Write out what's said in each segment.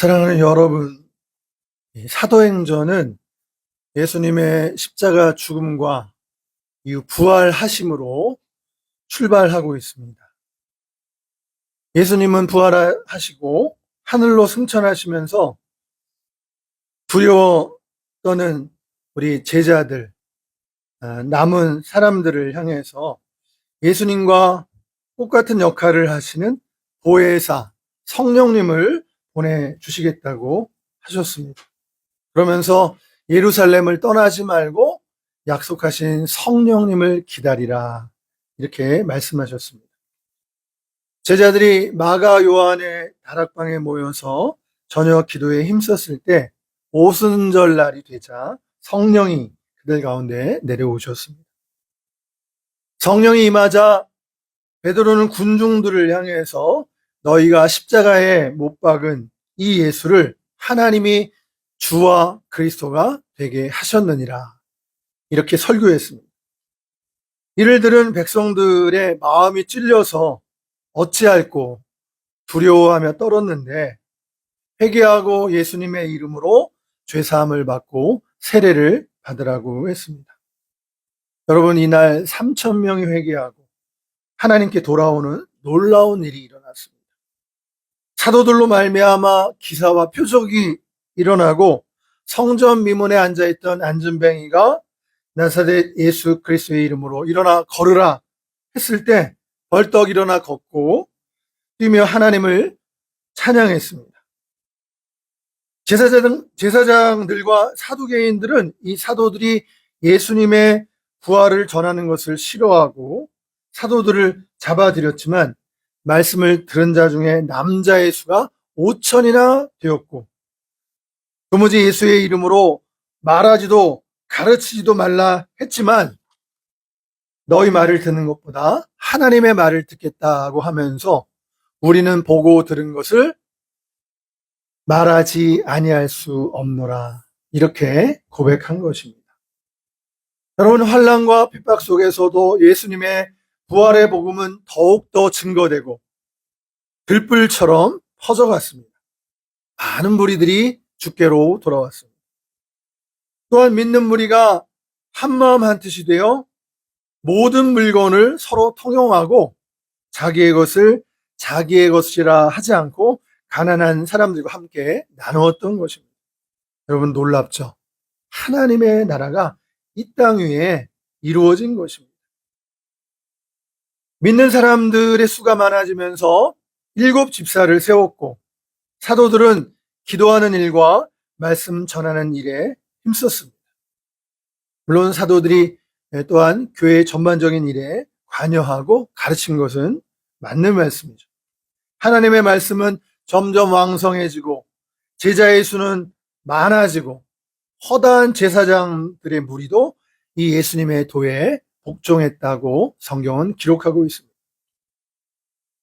사랑하는 여러분, 이 사도행전은 예수님의 십자가 죽음과 이후 부활하심으로 출발하고 있습니다. 예수님은 부활하시고 하늘로 승천하시면서 두려워 떠는 우리 제자들, 남은 사람들을 향해서 예수님과 똑같은 역할을 하시는 보혜사, 성령님을 보내주시겠다고 하셨습니다. 그러면서 예루살렘을 떠나지 말고 약속하신 성령님을 기다리라, 이렇게 말씀하셨습니다. 제자들이 마가 요한의 다락방에 모여서 저녁 기도에 힘썼을 때 오순절 날이 되자 성령이 그들 가운데 내려오셨습니다. 성령이 임하자 베드로는 군중들을 향해서 너희가 십자가에 못 박은 이 예수를 하나님이 주와 그리스도가 되게 하셨느니라, 이렇게 설교했습니다. 이를 들은 백성들의 마음이 찔려서 어찌할꼬 두려워하며 떨었는데 회개하고 예수님의 이름으로 죄사함을 받고 세례를 받으라고 했습니다. 여러분, 이날 3,000명이 회개하고 하나님께 돌아오는 놀라운 일이 일어났습니다. 사도들로 말미암아 기사와 표적이 일어나고 성전 미문에 앉아있던 안진뱅이가 나사렛 예수 그리스도의 이름으로 일어나 걸으라 했을 때 벌떡 일어나 걷고 뛰며 하나님을 찬양했습니다. 제사장들과 사두개인들은 이 사도들이 예수님의 부활을 전하는 것을 싫어하고 사도들을 잡아들였지만 말씀을 들은 자 중에 남자의 수가 5천이나 되었고 도무지 예수의 이름으로 말하지도 가르치지도 말라 했지만 너희 말을 듣는 것보다 하나님의 말을 듣겠다고 하면서 우리는 보고 들은 것을 말하지 아니할 수 없노라, 이렇게 고백한 것입니다. 여러분, 환난과 핍박 속에서도 예수님의 부활의 복음은 더욱더 증거되고 들불처럼 퍼져갔습니다. 많은 무리들이 주께로 돌아왔습니다. 또한 믿는 무리가 한마음 한뜻이 되어 모든 물건을 서로 통용하고 자기의 것을 자기의 것이라 하지 않고 가난한 사람들과 함께 나누었던 것입니다. 여러분, 놀랍죠? 하나님의 나라가 이 땅 위에 이루어진 것입니다. 믿는 사람들의 수가 많아지면서 7 집사를 세웠고 사도들은 기도하는 일과 말씀 전하는 일에 힘썼습니다. 물론 사도들이 또한 교회의 전반적인 일에 관여하고 가르친 것은 맞는 말씀이죠. 하나님의 말씀은 점점 왕성해지고 제자의 수는 많아지고 허다한 제사장들의 무리도 이 예수님의 도에 복종했다고 성경은 기록하고 있습니다.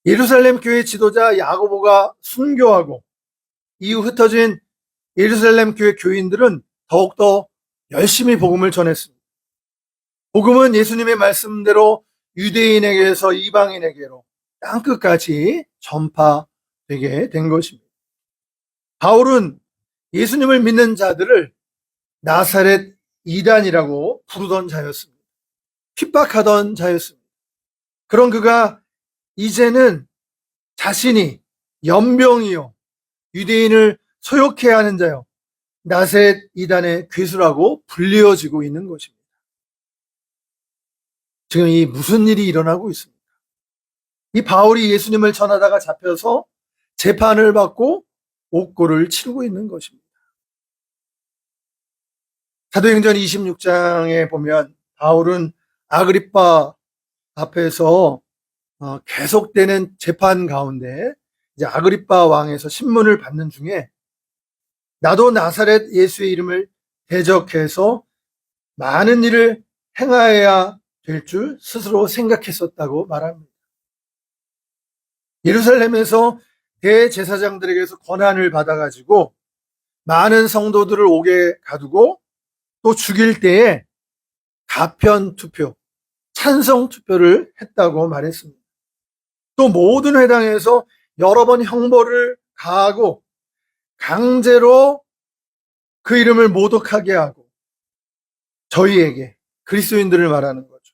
예루살렘 교회 지도자 야고보가 순교하고 이후 흩어진 예루살렘 교회 교인들은 더욱더 열심히 복음을 전했습니다. 복음은 예수님의 말씀대로 유대인에게서 이방인에게로 땅끝까지 전파되게 된 것입니다. 바울은 예수님을 믿는 자들을 나사렛 이단이라고 부르던 자였습니다. 핍박하던 자였습니다. 그런 그가 이제는 자신이 연병이요 유대인을 소욕해야 하는 자요 나사렛 이단의 괴수라고 불리워지고 있는 것입니다. 지금 이 무슨 일이 일어나고 있습니까? 이 바울이 예수님을 전하다가 잡혀서 재판을 받고 옥고를 치르고 있는 것입니다. 사도행전 26장에 보면 바울은 아그리빠 앞에서 계속되는 재판 가운데 이제 아그리빠 왕에서 신문을 받는 중에 나도 나사렛 예수의 이름을 대적해서 많은 일을 행하여야 될 줄 스스로 생각했었다고 말합니다. 예루살렘에서 대제사장들에게서 권한을 받아가지고 많은 성도들을 옥에 가두고 또 죽일 때에 가편 투표, 찬성 투표를 했다고 말했습니다. 또 모든 회당에서 여러 번 형벌을 가하고 강제로 그 이름을 모독하게 하고 저희에게 그리스도인들을 말하는 거죠.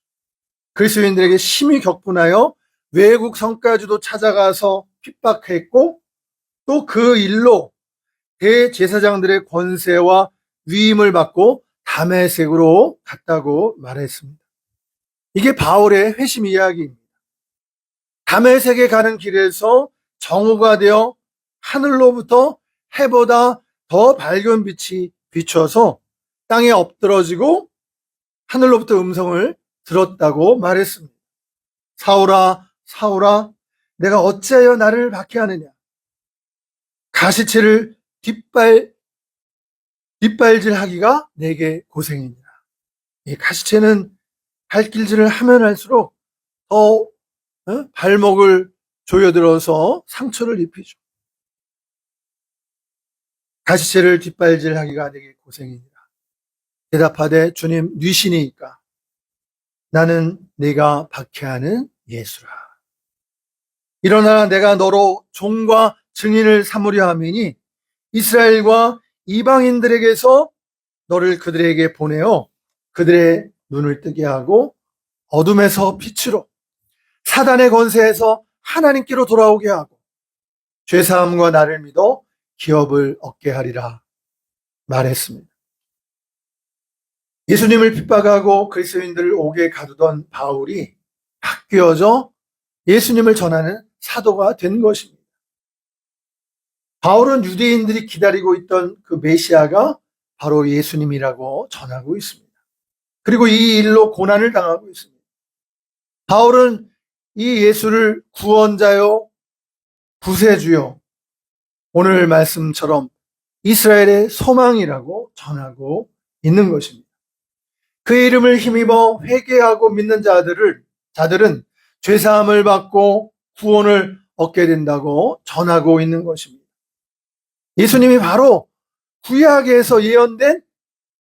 그리스도인들에게 심히 격분하여 외국 성까지도 찾아가서 핍박했고 또 그 일로 대제사장들의 권세와 위임을 받고 다메섹으로 갔다고 말했습니다. 이게 바울의 회심 이야기입니다. 다메섹에 가는 길에서 정오가 되어 하늘로부터 해보다 더 밝은 빛이 비춰서 땅에 엎드러지고 하늘로부터 음성을 들었다고 말했습니다. 사울아, 사울아, 내가 어찌하여 나를 박해하느냐? 가시체를 뒷발질하기가 내게 고생이니라. 이 가시체는 발길질을 하면 할수록 더 발목을 조여들어서 상처를 입히죠. 가시체를 뒷발질하기가 내게 고생이니라. 대답하되 주님 뉘시니까 나는 네가 박해하는 예수라. 일어나 내가 너로 종과 증인을 삼으려 함이니 이스라엘과 이방인들에게서 너를 그들에게 보내어 그들의 눈을 뜨게 하고 어둠에서 빛으로 사단의 권세에서 하나님께로 돌아오게 하고 죄사함과 나를 믿어 기업을 얻게 하리라 말했습니다. 예수님을 핍박하고 그리스도인들을 옥에 가두던 바울이 바뀌어져 예수님을 전하는 사도가 된 것입니다. 바울은 유대인들이 기다리고 있던 그 메시아가 바로 예수님이라고 전하고 있습니다. 그리고 이 일로 고난을 당하고 있습니다. 바울은 이 예수를 구원자요, 구세주요, 오늘 말씀처럼 이스라엘의 소망이라고 전하고 있는 것입니다. 그의 이름을 힘입어 회개하고 믿는 자들은 죄사함을 받고 구원을 얻게 된다고 전하고 있는 것입니다. 예수님이 바로 구약에서 예언된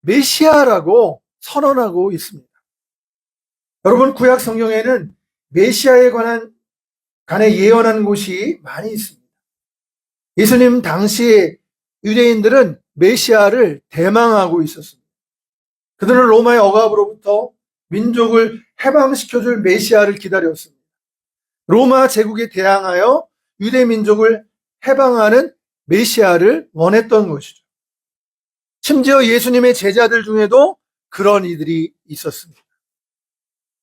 메시아라고 선언하고 있습니다. 여러분, 구약 성경에는 메시아에 관해 예언한 곳이 많이 있습니다. 예수님 당시에 유대인들은 메시아를 대망하고 있었습니다. 그들은 로마의 억압으로부터 민족을 해방시켜줄 메시아를 기다렸습니다. 로마 제국에 대항하여 유대 민족을 해방하는 메시아를 원했던 것이죠. 심지어 예수님의 제자들 중에도 그런 이들이 있었습니다.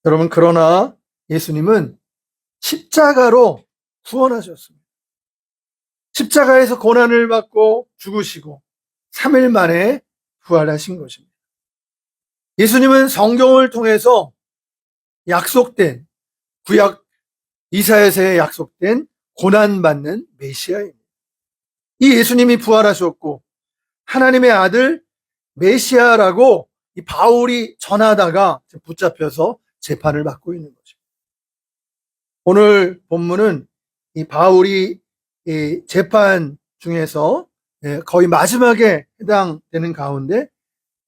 여러분, 그러나 예수님은 십자가로 구원하셨습니다. 십자가에서 고난을 받고 죽으시고 3일 만에 부활하신 것입니다. 예수님은 성경을 통해서 약속된 구약 이사야서에 약속된 고난받는 메시아입니다. 이 예수님이 부활하셨고 하나님의 아들 메시아라고 이 바울이 전하다가 붙잡혀서 재판을 받고 있는 거죠. 오늘 본문은 이 바울이 이 재판 중에서 거의 마지막에 해당되는 가운데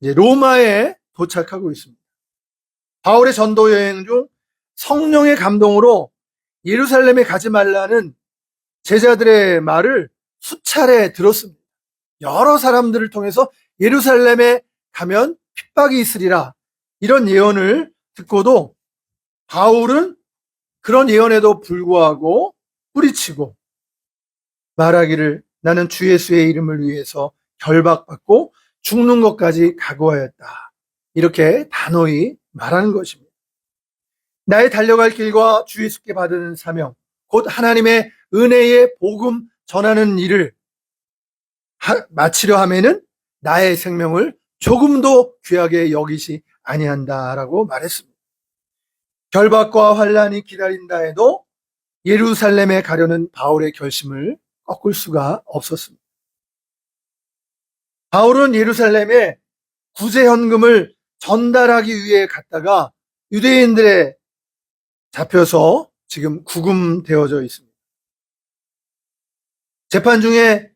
이제 로마에 도착하고 있습니다. 바울의 전도 여행 중 성령의 감동으로 예루살렘에 가지 말라는 제자들의 말을 수차례 들었습니다. 여러 사람들을 통해서 예루살렘에 가면 핍박이 있으리라 이런 예언을 듣고도 바울은 그런 예언에도 불구하고 뿌리치고 말하기를 나는 주 예수의 이름을 위해서 결박받고 죽는 것까지 각오하였다. 이렇게 단호히 말하는 것입니다. 나의 달려갈 길과 주 예수께 받은 사명, 곧 하나님의 은혜의 복음 전하는 일을 마치려 하면은 나의 생명을 조금도 귀하게 여기지 아니한다라고 말했습니다. 결박과 환란이 기다린다 해도 예루살렘에 가려는 바울의 결심을 꺾을 수가 없었습니다. 바울은 예루살렘에 구제현금을 전달하기 위해 갔다가 유대인들에 잡혀서 지금 구금되어져 있습니다. 재판 중에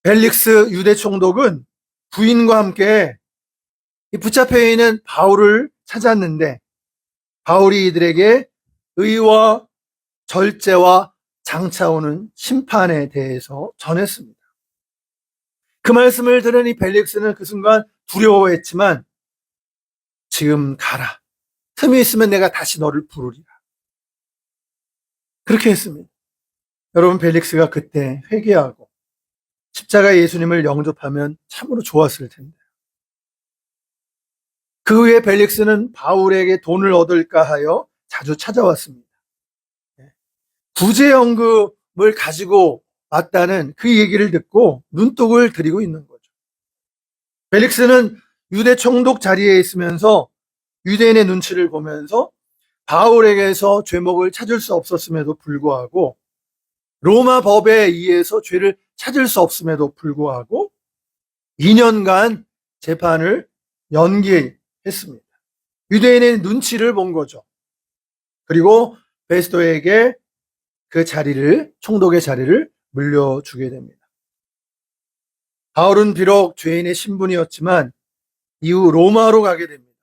벨릭스 유대 총독은 부인과 함께 붙잡혀 있는 바울을 찾았는데 바울이 이들에게 의와 절제와 장차 오는 심판에 대해서 전했습니다. 그 말씀을 들은 이 벨릭스는 그 순간 두려워했지만 지금 가라. 틈이 있으면 내가 다시 너를 부르리라. 그렇게 했습니다. 여러분, 벨릭스가 그때 회개하고 십자가 예수님을 영접하면 참으로 좋았을 텐데. 그 후에 벨릭스는 바울에게 돈을 얻을까 하여 자주 찾아왔습니다. 구제연금을 가지고 왔다는 그 얘기를 듣고 눈독을 들이고 있는 거죠. 벨릭스는 유대 총독 자리에 있으면서 유대인의 눈치를 보면서 바울에게서 죄목을 찾을 수 없었음에도 불구하고 로마 법에 의해서 죄를 찾을 수 없음에도 불구하고 2년간 재판을 연기했습니다. 유대인의 눈치를 본 거죠. 그리고 베스토에게 그 자리를, 총독의 자리를 물려주게 됩니다. 바울은 비록 죄인의 신분이었지만 이후 로마로 가게 됩니다.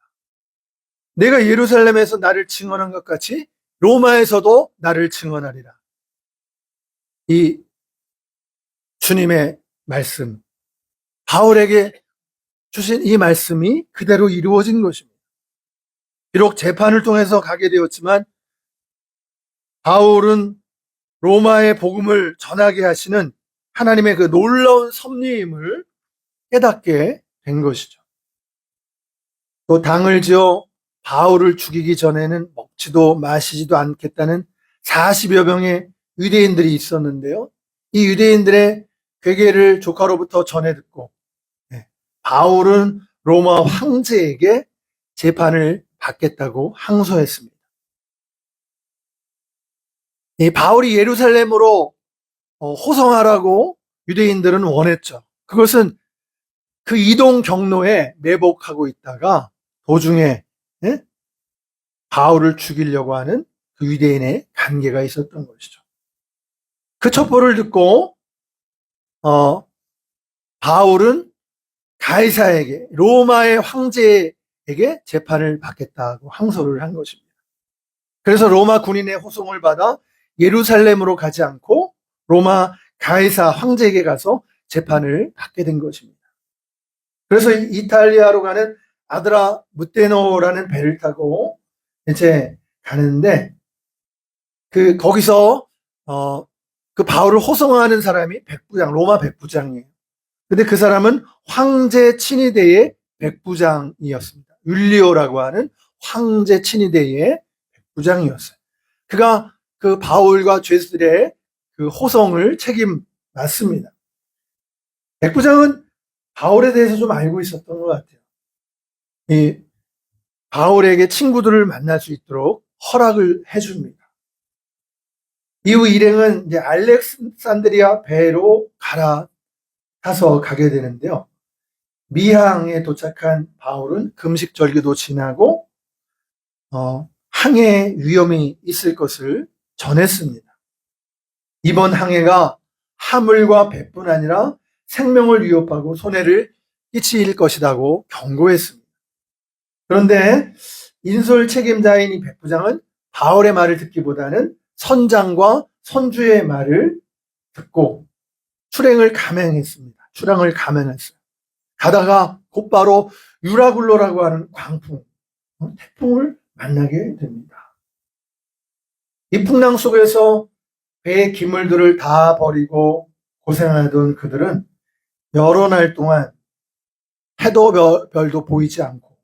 내가 예루살렘에서 나를 증언한 것 같이 로마에서도 나를 증언하리라. 이 주님의 말씀, 바울에게 주신 이 말씀이 그대로 이루어진 것입니다. 비록 재판을 통해서 가게 되었지만 바울은 로마의 복음을 전하게 하시는 하나님의 그 놀라운 섭리임을 깨닫게 된 것이죠. 또 당을 지어 바울을 죽이기 전에는 먹지도 마시지도 않겠다는 40여 명의 유대인들이 있었는데요. 이 유대인들의 괴계를 조카로부터 전해 듣고 바울은 로마 황제에게 재판을 받겠다고 항소했습니다. 이 바울이 예루살렘으로 호송하라고 유대인들은 원했죠. 그것은 그 이동 경로에 매복하고 있다가 도중에 바울을 죽이려고 하는 그 유대인의 관계가 있었던 것이죠. 그 첩보를 듣고 바울은 가이사에게, 로마의 황제에게 재판을 받겠다고 항소를 한 것입니다. 그래서 로마 군인의 호송을 받아 예루살렘으로 가지 않고 로마 가이사 황제에게 가서 재판을 받게 된 것입니다. 그래서 이탈리아로 가는 아드라 무테노라는 배를 타고 이제 가는데 거기서 그 바울을 호송하는 사람이 백부장, 로마 백부장이에요. 근데 그 사람은 황제 친위대의 백부장이었습니다. 율리오라고 하는 황제 친위대의 백부장이었어요. 그가 그 바울과 죄수들의 그 호송을 책임났습니다. 백부장은 바울에 대해서 좀 알고 있었던 것 같아요. 이 바울에게 친구들을 만날 수 있도록 허락을 해줍니다. 이후 일행은 이제 알렉산드리아 배로 갈아타서 가게 되는데요. 미항에 도착한 바울은 금식절기도 지나고 항해 위험이 있을 것을 전했습니다. 이번 항해가 화물과 배뿐 아니라 생명을 위협하고 손해를 끼칠 것이라고 경고했습니다. 그런데 인솔 책임자인 이 백부장은 바울의 말을 듣기보다는 선장과 선주의 말을 듣고 출항을 감행했습니다. 출항을 감행했어요. 가다가 곧바로 유라굴로라고 하는 광풍, 태풍을 만나게 됩니다. 이 풍랑 속에서 배의 기물들을 다 버리고 고생하던 그들은 여러 날 동안 해도 별도 보이지 않고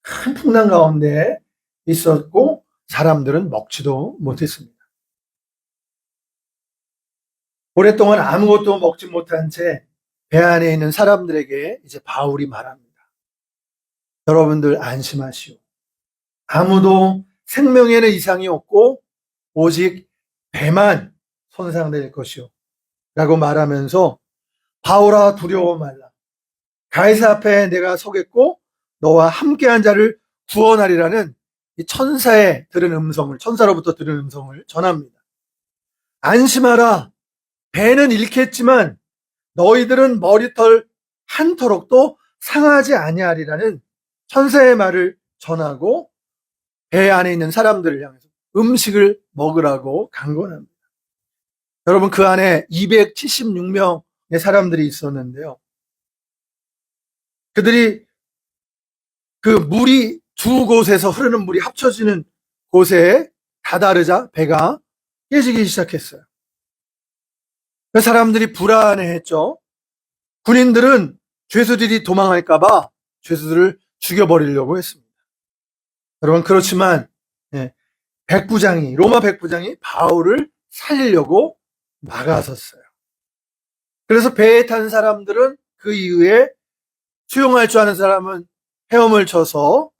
큰 풍랑 가운데 있었고 사람들은 먹지도 못했습니다. 오랫동안 아무것도 먹지 못한 채 배 안에 있는 사람들에게 이제 바울이 말합니다. 여러분들 안심하시오. 아무도 생명에는 이상이 없고 오직 배만 손상될 것이오. 라고 말하면서 바울아 두려워 말라. 가이사 앞에 내가 서겠고 너와 함께한 자를 구원하리라는 이 천사로부터 들은 음성을 전합니다. 안심하라. 배는 잃겠지만 너희들은 머리털 한 터럭도 상하지 아니하리라는 천사의 말을 전하고 배 안에 있는 사람들을 향해서 음식을 먹으라고 강권합니다. 여러분, 그 안에 276명의 사람들이 있었는데요. 그들이 그 물이 두 곳에서 흐르는 물이 합쳐지는 곳에 다다르자 배가 깨지기 시작했어요. 그 사람들이 불안해했죠. 군인들은 죄수들이 도망할까봐 죄수들을 죽여버리려고 했습니다. 여러분, 그렇지만 로마 백부장이 바울을 살리려고 막아섰어요. 그래서 배에 탄 사람들은 그 이후에 수용할 줄 아는 사람은 헤엄을 쳐서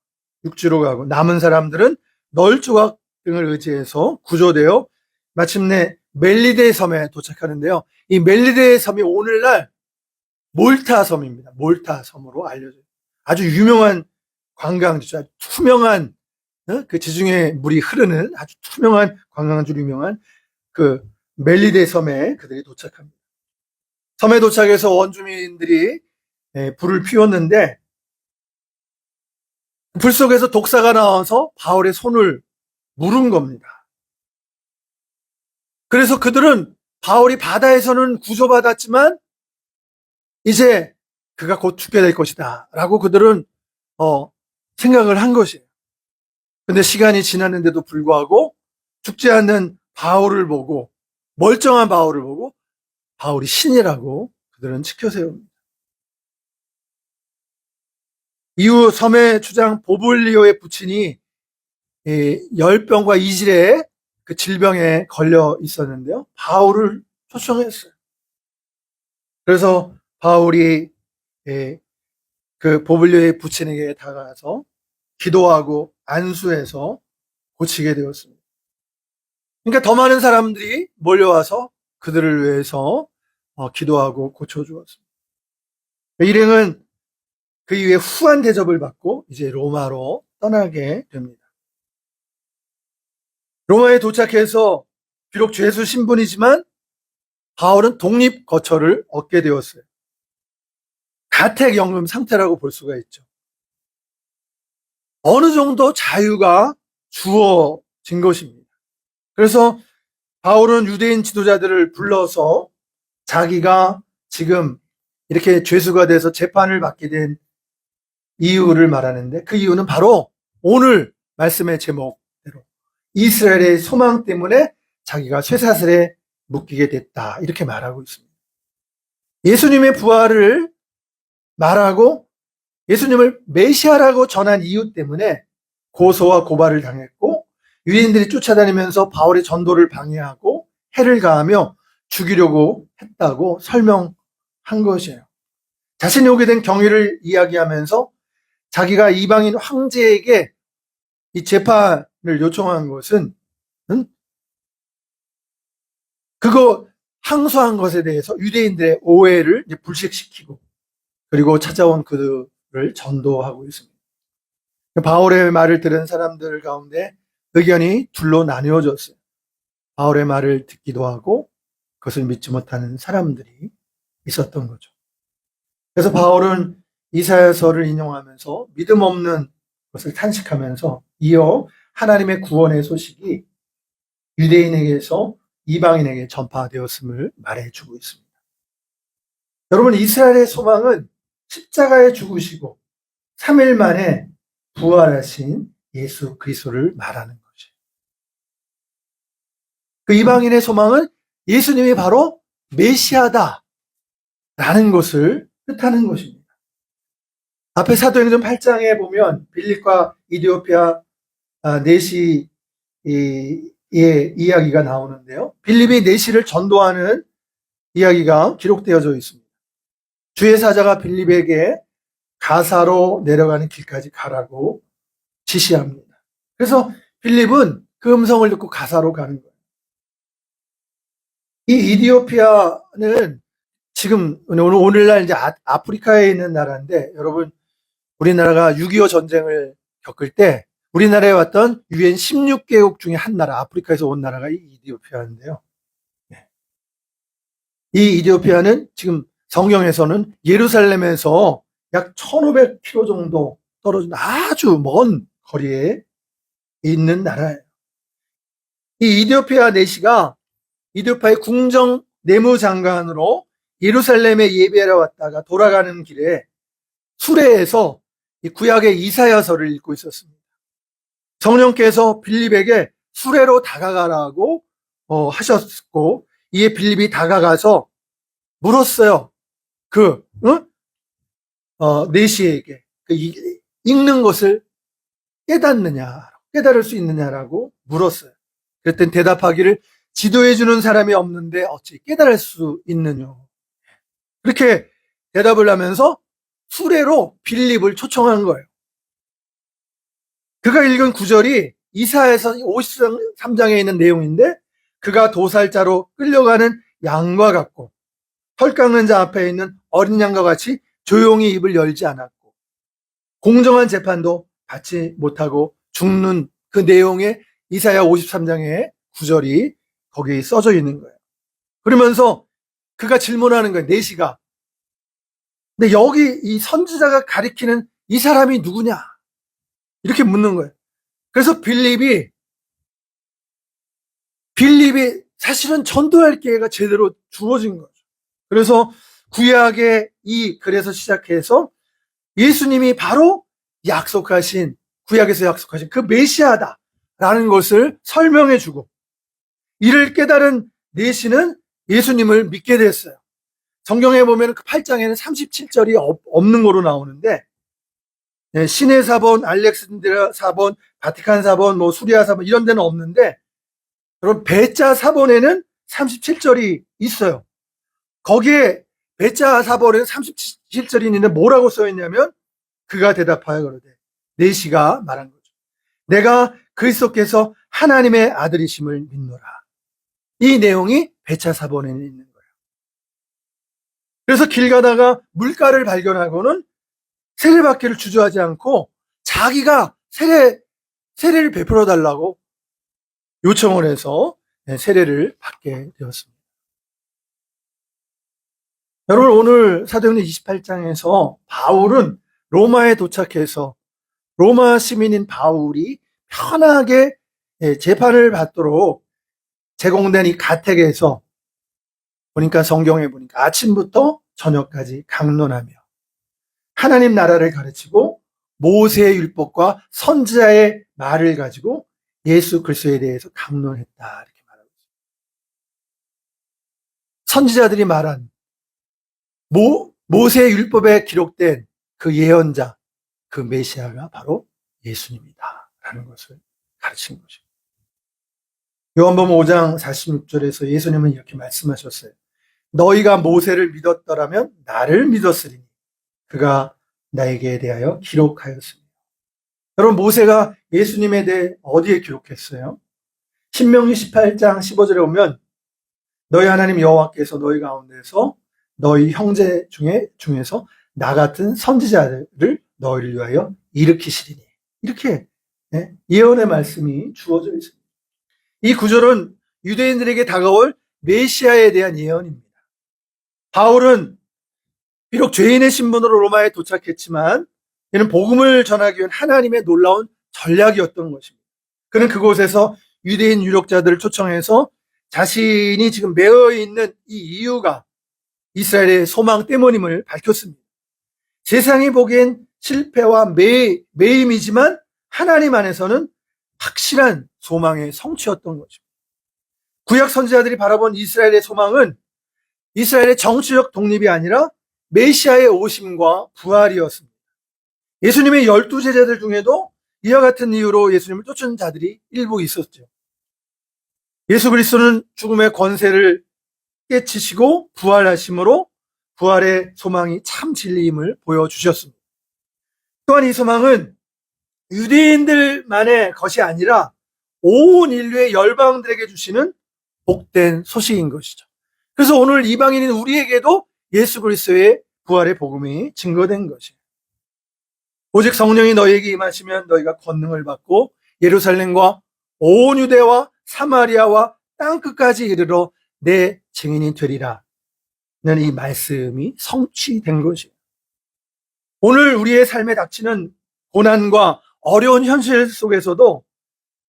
육지로 가고, 남은 사람들은 널조각 등을 의지해서 구조되어 마침내 멜리데 섬에 도착하는데요. 이 멜리데 섬이 오늘날 몰타 섬입니다. 몰타 섬으로 알려져요. 아주 유명한 관광지죠. 아주 투명한, 그 지중해 물이 흐르는 아주 투명한 관광지로 유명한 그 멜리데 섬에 그들이 도착합니다. 섬에 도착해서 원주민들이 불을 피웠는데, 불 속에서 독사가 나와서 바울의 손을 물은 겁니다. 그래서 그들은 바울이 바다에서는 구조받았지만 이제 그가 곧 죽게 될 것이다 라고 그들은 생각을 한 것이에요. 근데 시간이 지났는데도 불구하고 죽지 않는 바울을 보고, 멀쩡한 바울을 보고 바울이 신이라고 그들은 치켜세웁니다. 이후 섬의 주장 보블리오의 부친이 열병과 이질의 그 질병에 걸려 있었는데요. 바울을 초청했어요. 그래서 바울이 그 보블리오의 부친에게 다가가서 기도하고 안수해서 고치게 되었습니다. 그러니까 더 많은 사람들이 몰려와서 그들을 위해서 기도하고 고쳐주었습니다. 일행은 그 이후에 후한 대접을 받고 이제 로마로 떠나게 됩니다. 로마에 도착해서 비록 죄수 신분이지만 바울은 독립 거처를 얻게 되었어요. 가택연금 상태라고 볼 수가 있죠. 어느 정도 자유가 주어진 것입니다. 그래서 바울은 유대인 지도자들을 불러서 자기가 지금 이렇게 죄수가 돼서 재판을 받게 된 이유를 말하는데, 그 이유는 바로 오늘 말씀의 제목대로 이스라엘의 소망 때문에 자기가 쇠사슬에 묶이게 됐다, 이렇게 말하고 있습니다. 예수님의 부활을 말하고 예수님을 메시아라고 전한 이유 때문에 고소와 고발을 당했고, 유대인들이 쫓아다니면서 바울의 전도를 방해하고 해를 가하며 죽이려고 했다고 설명한 것이에요. 자신이 오게 된 경위를 이야기하면서 자기가 이방인 황제에게 이 재판을 요청한 것은 그거 항소한 것에 대해서 유대인들의 오해를 이제 불식시키고, 그리고 찾아온 그들을 전도하고 있습니다. 바울의 말을 들은 사람들 가운데 의견이 둘로 나뉘어졌어요. 바울의 말을 듣기도 하고 그것을 믿지 못하는 사람들이 있었던 거죠. 그래서 바울은 이사야서를 인용하면서 믿음 없는 것을 탄식하면서 이어 하나님의 구원의 소식이 유대인에게서 이방인에게 전파되었음을 말해주고 있습니다. 여러분, 이스라엘의 소망은 십자가에 죽으시고 3일 만에 부활하신 예수 그리스도를 말하는 것이에요. 그 이방인의 소망은 예수님이 바로 메시아다라는 것을 뜻하는 것입니다. 앞에 사도행전 8장에 보면 빌립과 이디오피아 내시의 이야기가 나오는데요. 빌립이 내시를 전도하는 이야기가 기록되어져 있습니다. 주의 사자가 빌립에게 가사로 내려가는 길까지 가라고 지시합니다. 그래서 빌립은 그 음성을 듣고 가사로 가는 거예요. 이 이디오피아는 지금 오늘날 이제 아프리카에 있는 나라인데, 여러분, 우리나라가 6.25 전쟁을 겪을 때 우리나라에 왔던 유엔 16개국 중에 한 나라, 아프리카에서 온 나라가 이 이디오피아인데요. 이 이디오피아는 지금 성경에서는 예루살렘에서 약 1500km 정도 떨어진 아주 먼 거리에 있는 나라예요. 이 이디오피아 내시가 이디오피아의 궁정 내무장관으로 예루살렘에 예배하러 왔다가 돌아가는 길에 수레에서 이 구약의 이사야서를 읽고 있었습니다. 성령께서 빌립에게 수레로 다가가라고 하셨고, 이에 빌립이 다가가서 물었어요. 내시에게 읽는 것을 깨달을 수 있느냐라고 물었어요. 그랬더니 대답하기를 지도해주는 사람이 없는데 어찌 깨달을 수 있느냐. 그렇게 대답을 하면서 수레로 빌립을 초청한 거예요. 그가 읽은 구절이 이사야서 53장에 있는 내용인데, 그가 도살자로 끌려가는 양과 같고 털 깎는 자 앞에 있는 어린 양과 같이 조용히 입을 열지 않았고 공정한 재판도 받지 못하고 죽는 그 내용의 이사야 53장의 구절이 거기 써져 있는 거예요. 그러면서 그가 질문하는 거예요. 내시가. 근데 여기 이 선지자가 가리키는 이 사람이 누구냐? 이렇게 묻는 거예요. 그래서 빌립이 사실은 전도할 기회가 제대로 주어진 거죠. 그래서 구약의 이 글에서 시작해서 예수님이 바로 구약에서 약속하신 그 메시아다라는 것을 설명해 주고, 이를 깨달은 내시는 예수님을 믿게 됐어요. 성경에 보면 그 8장에는 37절이 없는 거로 나오는데, 시내 사본, 알렉산드리아 사본, 바티칸 사본, 수리아 사본 이런 데는 없는데, 여러분 배자 사본에는 37절이 있어요. 거기에 배자 사본에는 37절이 있는데 뭐라고 써 있냐면, 그가 대답하여 그러되, 내시가 말한 거죠. 내가 그리스도께서 하나님의 아들이심을 믿노라. 이 내용이 배차 사본에 있는 거예요. 그래서 길 가다가 물가를 발견하고는 세례받기를 주저하지 않고 자기가 세례를 베풀어 달라고 요청을 해서 세례를 받게 되었습니다. 여러분, 오늘 사도행전 28장에서 바울은 로마에 도착해서 로마 시민인 바울이 편하게 재판을 받도록 제공된 이 가택에서 보니까, 성경에 보니까 아침부터 저녁까지 강론하며 하나님 나라를 가르치고 모세의 율법과 선지자의 말을 가지고 예수 그리스도에 대해서 강론했다, 이렇게 말하고 있습니다. 선지자들이 말한 모세의 율법에 기록된 그 예언자, 그 메시아가 바로 예수님이다 라는 것을 가르친 것입니다. 요한복음 5장 46절에서 예수님은 이렇게 말씀하셨어요. 너희가 모세를 믿었더라면 나를 믿었으리니 그가 나에게 대하여 기록하였습니다. 여러분, 모세가 예수님에 대해 어디에 기록했어요? 신명기 18장 15절에 보면, 너희 하나님 여호와께서 너희 가운데서 너희 형제 중에서 나 같은 선지자를 너희를 위하여 일으키시리니, 이렇게 예언의 말씀이 주어져 있습니다. 이 구절은 유대인들에게 다가올 메시아에 대한 예언입니다. 바울은 비록 죄인의 신분으로 로마에 도착했지만 이는 복음을 전하기 위한 하나님의 놀라운 전략이었던 것입니다. 그는 그곳에서 유대인 유력자들을 초청해서 자신이 지금 매여 있는 이 이유가 이스라엘의 소망 때문임을 밝혔습니다. 세상이 보기엔 실패와 매임이지만 하나님 안에서는 확실한 소망의 성취였던 것입니다. 구약 선지자들이 바라본 이스라엘의 소망은 이스라엘의 정치적 독립이 아니라 메시아의 오심과 부활이었습니다. 예수님의 12 제자들 중에도 이와 같은 이유로 예수님을 쫓은 자들이 일부 있었죠. 예수 그리스도는 죽음의 권세를 깨치시고 부활하심으로 부활의 소망이 참 진리임을 보여주셨습니다. 또한 이 소망은 유대인들만의 것이 아니라 온 인류의 열방들에게 주시는 복된 소식인 것이죠. 그래서 오늘 이방인인 우리에게도 예수 그리스도의 부활의 복음이 증거된 것이에요. 오직 성령이 너희에게 임하시면 너희가 권능을 받고 예루살렘과 온 유대와 사마리아와 땅끝까지 이르러 내 증인이 되리라. 는 이 말씀이 성취된 것이에요. 오늘 우리의 삶에 닥치는 고난과 어려운 현실 속에서도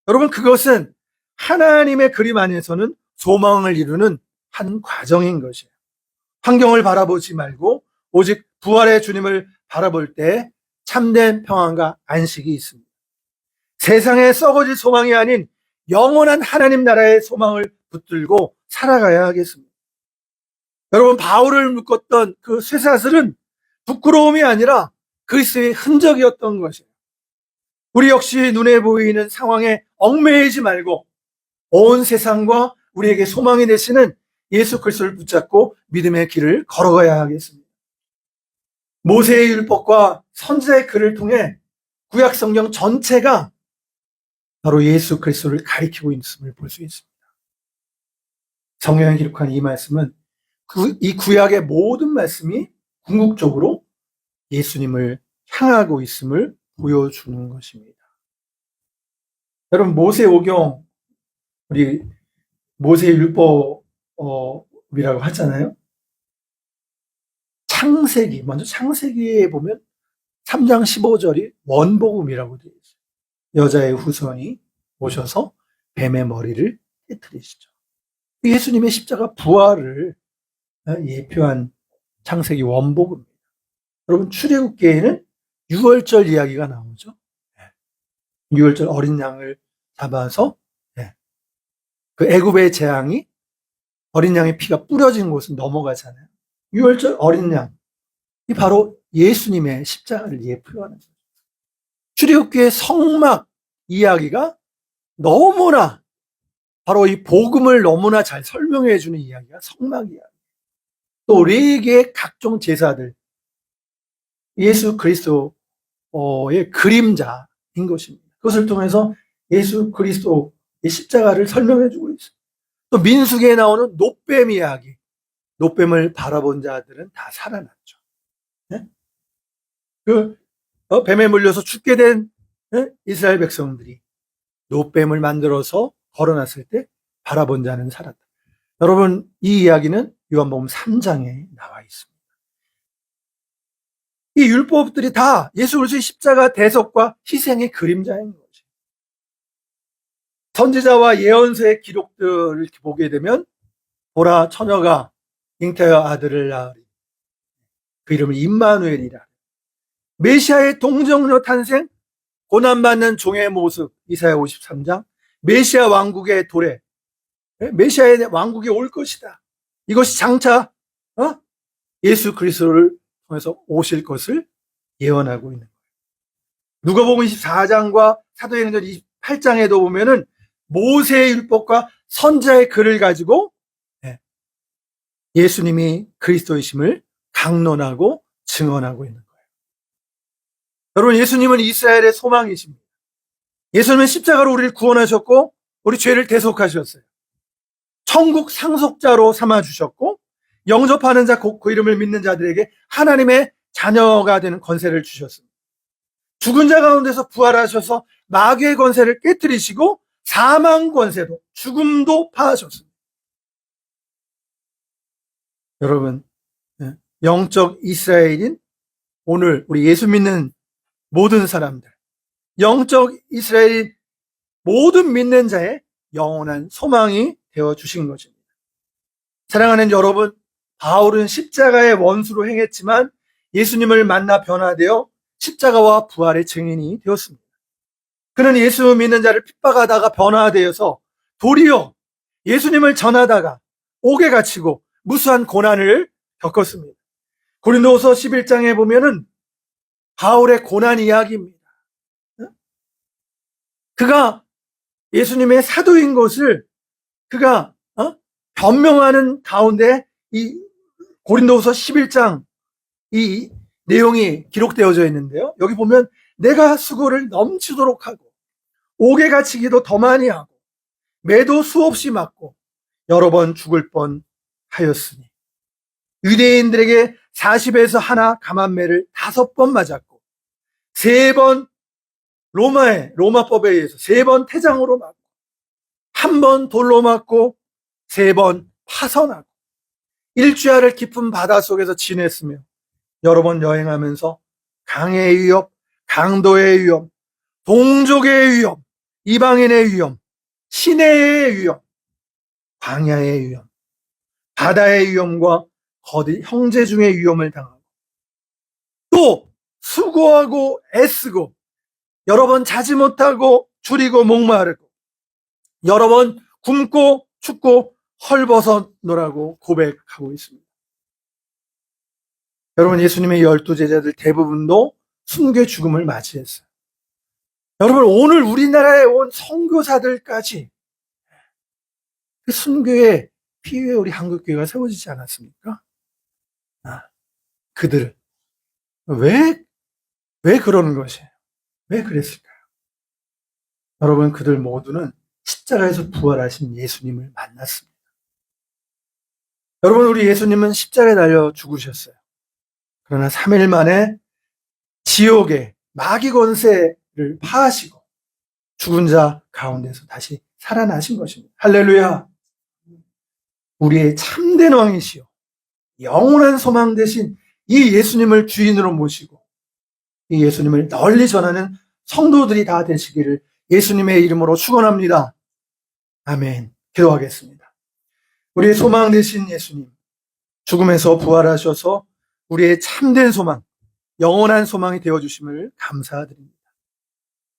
여러분, 그것은 하나님의 그림 안에서는 소망을 이루는 한 과정인 것이에요. 환경을 바라보지 말고 오직 부활의 주님을 바라볼 때 참된 평안과 안식이 있습니다. 세상에 썩어질 소망이 아닌 영원한 하나님 나라의 소망을 붙들고 살아가야 하겠습니다. 여러분, 바울을 묶었던 그 쇠사슬은 부끄러움이 아니라 그리스도의 흔적이었던 것이에요. 우리 역시 눈에 보이는 상황에 얽매이지 말고 온 세상과 우리에게 소망이 되시는 예수 그리스도를 붙잡고 믿음의 길을 걸어가야 하겠습니다. 모세의 율법과 선지자의 글을 통해 구약 성경 전체가 바로 예수 그리스도를 가리키고 있음을 볼 수 있습니다. 성경에 기록한 이 말씀은 이 구약의 모든 말씀이 궁극적으로 예수님을 향하고 있음을 보여주는 것입니다. 여러분, 모세오경, 우리 모세 율법이라고 하잖아요. 창세기, 먼저 창세기에 보면 3장 15절이 원복음이라고 되어 있어요. 여자의 후손이 오셔서 뱀의 머리를 깨뜨리시죠. 예수님의 십자가 부활을 예표한 창세기 원복음입니다. 여러분, 출애굽기에는 유월절 이야기가 나오죠. 유월절 어린 양을 잡아서 그 애굽의 재앙이 어린 양의 피가 뿌려진 곳은 넘어가잖아요. 유월절 어린 양이 바로 예수님의 십자가를 예표하는 거예요. 출애굽기의 성막 이야기가 너무나 바로 이 복음을 너무나 잘 설명해 주는 이야기가 성막 이야기. 또 레위기의 각종 제사들, 예수 그리스도의 그림자인 것입니다. 그것을 통해서 예수 그리스도의 십자가를 설명해 주고 있어요. 또 민수기에 나오는 놋뱀 이야기, 놋뱀을 바라본 자들은 다 살아났죠. 네? 뱀에 물려서 죽게 된 이스라엘 백성들이 놋뱀을 만들어서 걸어놨을 때 바라본 자는 살았다. 여러분, 이 이야기는 요한복음 3장에 나와 있습니다. 이 율법들이 다 예수 그리스도의 십자가 대속과 희생의 그림자인 거죠. 선지자와 예언서의 기록들을 보게 되면 보라, 처녀가 잉태하여 아들을 낳으리. 그 이름을 임마누엘이라. 메시아의 동정녀 탄생, 고난받는 종의 모습, 이사야 53장, 메시아 왕국의 도래, 메시아의 왕국이 올 것이다. 이것이 장차 예수 그리스도를 통해서 오실 것을 예언하고 있는 거예요. 누가복음 24장과 사도행전 28장에도 보면은 모세의 율법과 선지자의 글을 가지고 예수님이 그리스도이심을 강론하고 증언하고 있는 거예요. 여러분, 예수님은 이스라엘의 소망이십니다. 예수님은 십자가로 우리를 구원하셨고 우리 죄를 대속하셨어요. 천국 상속자로 삼아주셨고 영접하는 자, 그 이름을 믿는 자들에게 하나님의 자녀가 되는 권세를 주셨습니다. 죽은 자 가운데서 부활하셔서 마귀의 권세를 깨뜨리시고 사망 권세도, 죽음도 파하셨습니다. 여러분, 영적 이스라엘인 오늘 우리 예수 믿는 모든 사람들, 영적 이스라엘인 모든 믿는 자의 영원한 소망이 되어주신 것입니다. 사랑하는 여러분, 바울은 십자가의 원수로 행했지만 예수님을 만나 변화되어 십자가와 부활의 증인이 되었습니다. 그는 예수 믿는 자를 핍박하다가 변화되어서 도리어 예수님을 전하다가 옥에 갇히고 무수한 고난을 겪었습니다. 고린도후서 11장에 보면은 바울의 고난 이야기입니다. 그가 예수님의 사도인 것을 그가 변명하는 가운데 이 고린도후서 11장 이 내용이 기록되어져 있는데요. 여기 보면 내가 수고를 넘치도록 하고 옥에 갇히기도 더 많이 하고 매도 수없이 맞고 여러 번 죽을 뻔하였으니 유대인들에게 40에서 하나 감한매를 5번 맞았고 3번 로마법에 의해서 3번 태장으로 맞고 1번 돌로 맞고 3번 파선하고 일주야를 깊은 바다 속에서 지냈으며 여러 번 여행하면서 강의 위협, 강도의 위험, 동족의 위험, 이방인의 위험, 시내의 위험, 광야의 위험, 바다의 위험과 거듭 형제 중의 위험을 당하고 또 수고하고 애쓰고 여러 번 자지 못하고 줄이고 목마르고 여러 번 굶고 춥고 헐벗어노라고 고백하고 있습니다. 여러분, 예수님의 12제자들 대부분도 순교의 죽음을 맞이했어요. 여러분, 오늘 우리나라에 온 선교사들까지 그 순교의 피 위에 우리 한국교회가 세워지지 않았습니까? 그들은 왜 그러는 것이에요? 왜 그랬을까요? 여러분, 그들 모두는 십자가에서 부활하신 예수님을 만났습니다. 여러분, 우리 예수님은 십자가에 달려 죽으셨어요. 그러나 3일 만에 지옥의 마귀 권세를 파하시고 죽은 자 가운데서 다시 살아나신 것입니다. 할렐루야! 우리의 참된 왕이시요 영원한 소망 되신 이 예수님을 주인으로 모시고 이 예수님을 널리 전하는 성도들이 다 되시기를 예수님의 이름으로 축원합니다. 아멘. 기도하겠습니다. 우리의 소망 되신 예수님, 죽음에서 부활하셔서 우리의 참된 소망, 영원한 소망이 되어주심을 감사드립니다.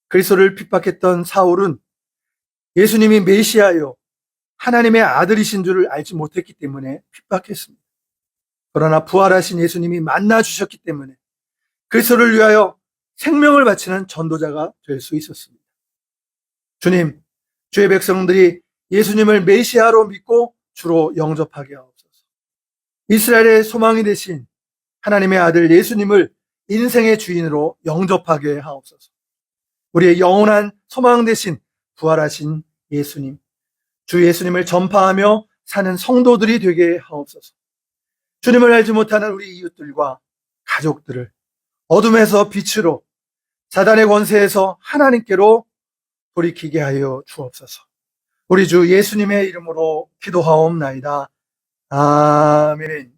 그리스도를 핍박했던 사울은 예수님이 메시아요 하나님의 아들이신 줄을 알지 못했기 때문에 핍박했습니다. 그러나 부활하신 예수님이 만나 주셨기 때문에 그리스도를 위하여 생명을 바치는 전도자가 될 수 있었습니다. 주님, 주의 백성들이 예수님을 메시아로 믿고 주로 영접하게 하옵소서. 이스라엘의 소망이 되신 하나님의 아들 예수님을 인생의 주인으로 영접하게 하옵소서. 우리의 영원한 소망 되신 부활하신 예수님, 주 예수님을 전파하며 사는 성도들이 되게 하옵소서. 주님을 알지 못하는 우리 이웃들과 가족들을 어둠에서 빛으로, 사단의 권세에서 하나님께로 돌이키게 하여 주옵소서. 우리 주 예수님의 이름으로 기도하옵나이다. 아멘.